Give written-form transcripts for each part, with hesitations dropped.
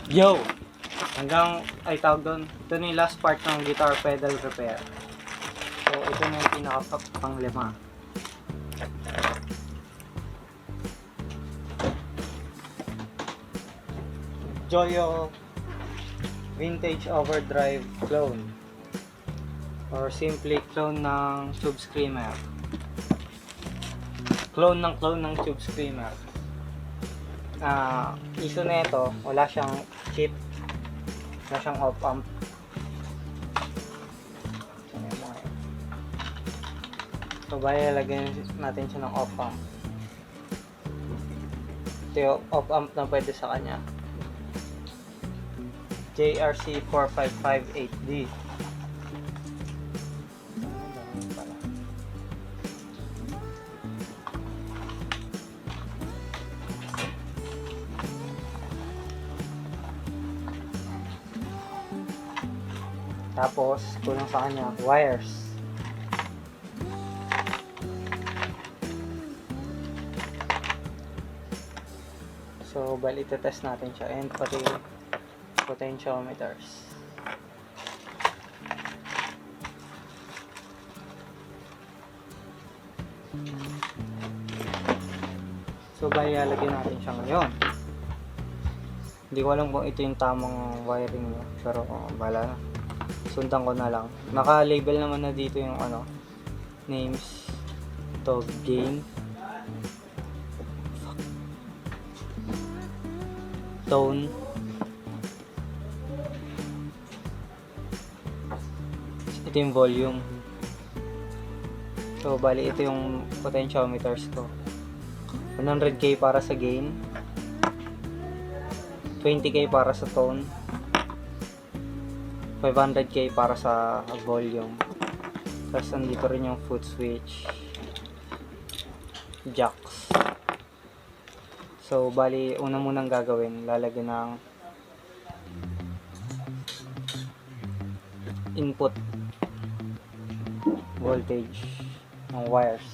Yo! Ay tawag doon, ito na yung last part ng guitar pedal repair. So, ito na yung pinaka-pang lima. Joyo Vintage Overdrive clone, or simply clone ng Tube Screamer. Clone ng Tube Screamer. Iso na ito, wala siyang chip, wala siyang opamp. So bali lagyan natin siya ng opamp. Ito yung opamp na pwede sa kanya, JRC 4558D. Tapos kulang sa kanya wires. So bali test natin siya, and pati potentiometers. So bali lalagyan natin siya ngayon. Hindi ko alam kung ito yung tamang wiring niya, pero bala na, sundan ko na lang. Naka-label naman na dito yung names. Ito, gain, tone, ito yung volume. So bali ito yung potentiometers ko. 100k para sa gain, 20k para sa tone, 500k para sa volume. Tapos nandito rin yung footswitch, jacks. So bali una munang gagawin, lalagyan ng input voltage ng wires.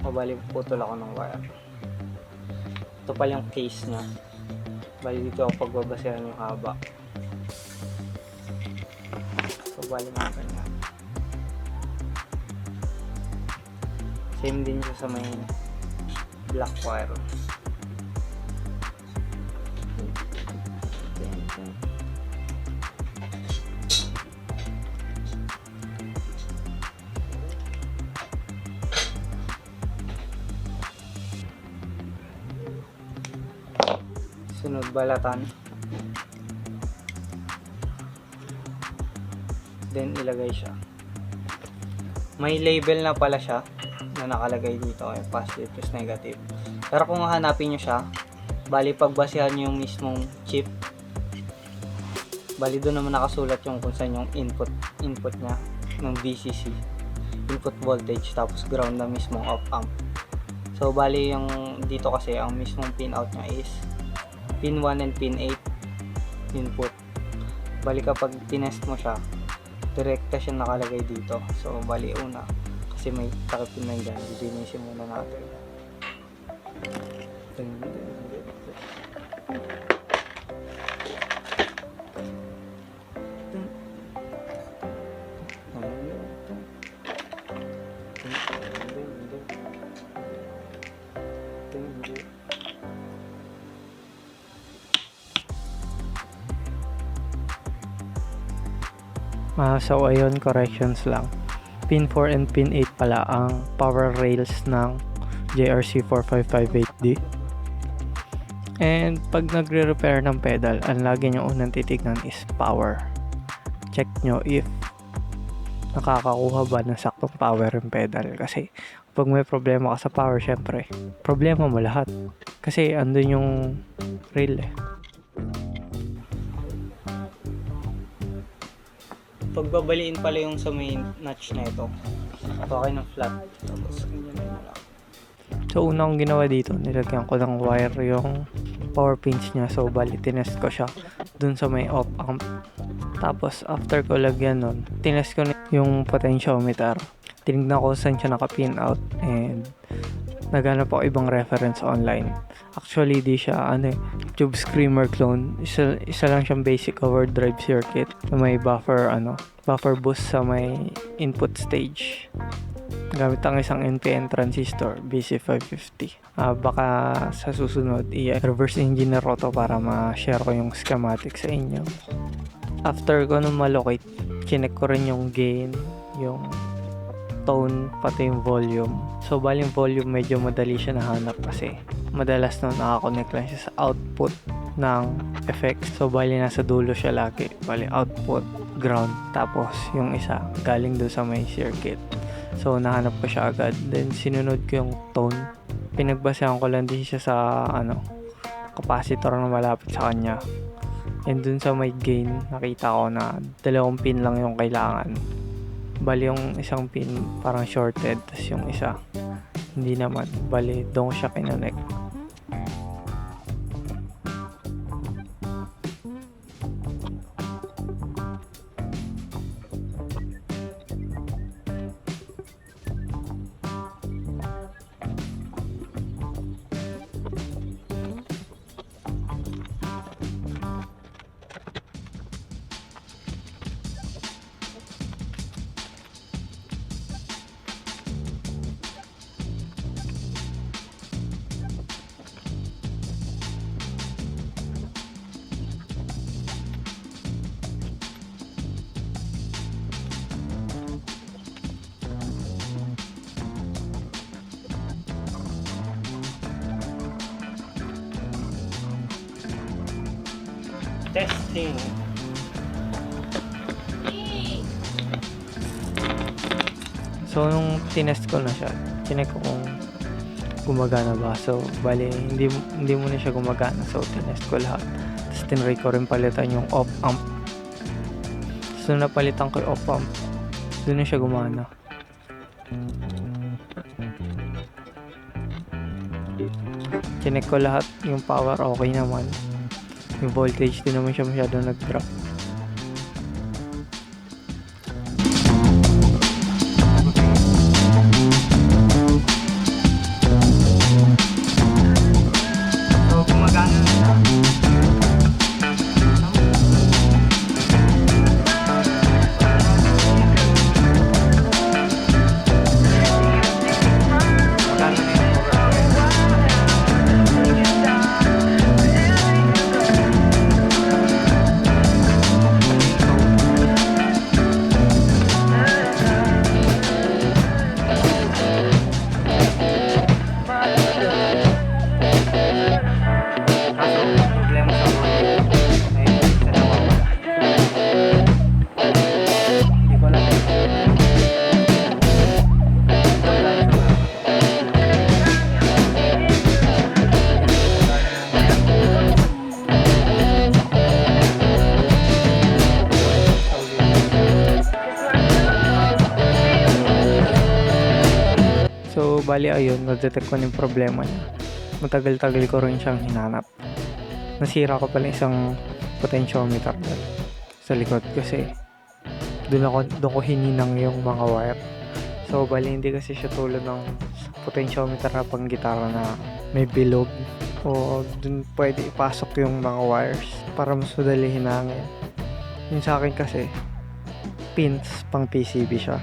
O bali putol ako ng wire. Ito pala yung case nya. Bali dito ako pagbabasehan yung haba. So bali mga ganyan. Same din siya sa may black wire. Sunod balatan, then ilagay siya. May label na pala siya na nakalagay dito, positive plus negative. Pero kung hahanapin nyo siya, bali pagbasihan nyo yung mismong chip, bali doon naman nakasulat yung kung saan yung input nya ng VCC, input voltage, tapos ground na mismong op-amp. So bali yung dito kasi ang mismong pin out nya is pin 1 and pin 8 input. Bali kapag tinest mo siya, direkta siya nakalagay dito. So bali una, kasi may takipin na dyan, linisin muna natin. So ayun, corrections lang. Pin 4 and pin 8 pala ang power rails ng JRC 4558D. And pag nagre-repair ng pedal, ang lagi nyo unang titignan is power. Check nyo if nakakakuha ba ng saktong power yung pedal. Kasi pag may problema ka sa power, syempre, problema mo lahat. Kasi andun yung rail eh. Pagbabaliin pala yung sa main notch na ito. Okay ng flat. Tapos ganyan na lang. So una kong ginawa dito, nilagyan ko ng wire yung power pins niya. So bali tinest ko siya dun sa may op amp. Tapos after ko lagyan nun, tinest ko yung potentiometer. Tinignan ko saan siya naka-pin out, and naghanap ako ibang reference online. Actually, di siya Tube Screamer clone. Isa lang siyang basic overdrive circuit na may buffer boost sa may input stage. Gamit ang isang NPN transistor, BC550. Baka sa susunod, i-reverse engineer ko to para ma-share ko yung schematic sa inyo. After ko nung malocate, chinek ko rin yung gain, yung tone, pati yung volume. So, bali yung volume medyo madali siya nahanap kasi madalas nun nakakonect lang siya sa output ng effects. So, bali nasa dulo siya lagi. Bali output, ground, tapos yung isa galing doon sa may circuit. So, nahanap ko siya agad. Then, sinunod ko yung tone. Pinagbasehan ko lang din siya sa capacitor na malapit sa kanya. And dun sa may gain, nakita ko na 2 pin lang yung kailangan. Bali yung isang pin parang shorted, tas yung isa hindi naman. Bali doon ko siya kinonect. Testing. So nung tinest ko na siya, chinek ko kung gumagana ba. So bali hindi muna siya gumagana. So tinest ko lahat. Tapos tinry ko rin palitan yung opamp. So napalitan ko yung opamp, doon na siya gumana. Chinek ko lahat, yung power okay naman. Yung voltage din naman siya masyado nag-drop. So, gumagana na siya. So, bali ayun, na-detect ko na yung problema niya. Matagal-tagal ko rin siyang hinanap. Nasira ko pala isang potentiometer doon sa likod kasi doon ko hininang yung mga wire. So, bali hindi kasi siya tulad ng potentiometer na pang gitara na may bilog o doon pwede ipasok yung mga wires para mas madali hinangin. Yung sa akin kasi pins pang PCB siya.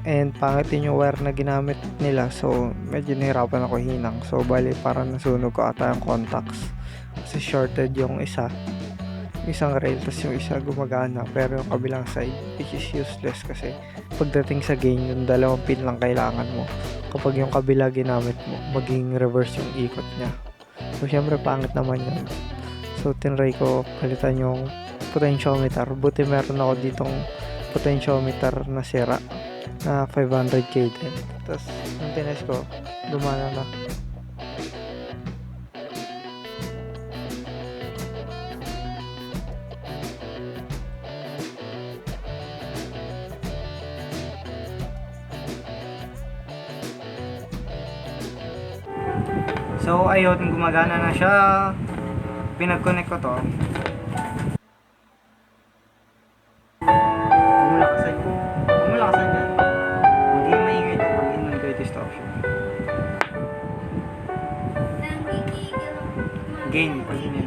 And pangit din yung wire na ginamit nila, so medyo nahirapan ako hinang. So bali parang nasunog ko ata yung contacts kasi shorted yung isang rail, tapos yung isa gumagana pero yung kabilang side, which is useless kasi pagdating sa gain yung 2 pin lang kailangan mo. Kapag yung kabila ginamit mo, maging reverse yung ikot niya. So syempre pangit naman yun. So tinry ko palitan yung potentiometer. Buti meron ako ditong potentiometer na sira na 500k din. Tapos yung tinest ko, gumana na. So ayun, gumagana na siya. Pinag-connect ko to. Bumulakasan dyan. Hindi maingay to pag in-on kayo distortion. gain pala yun.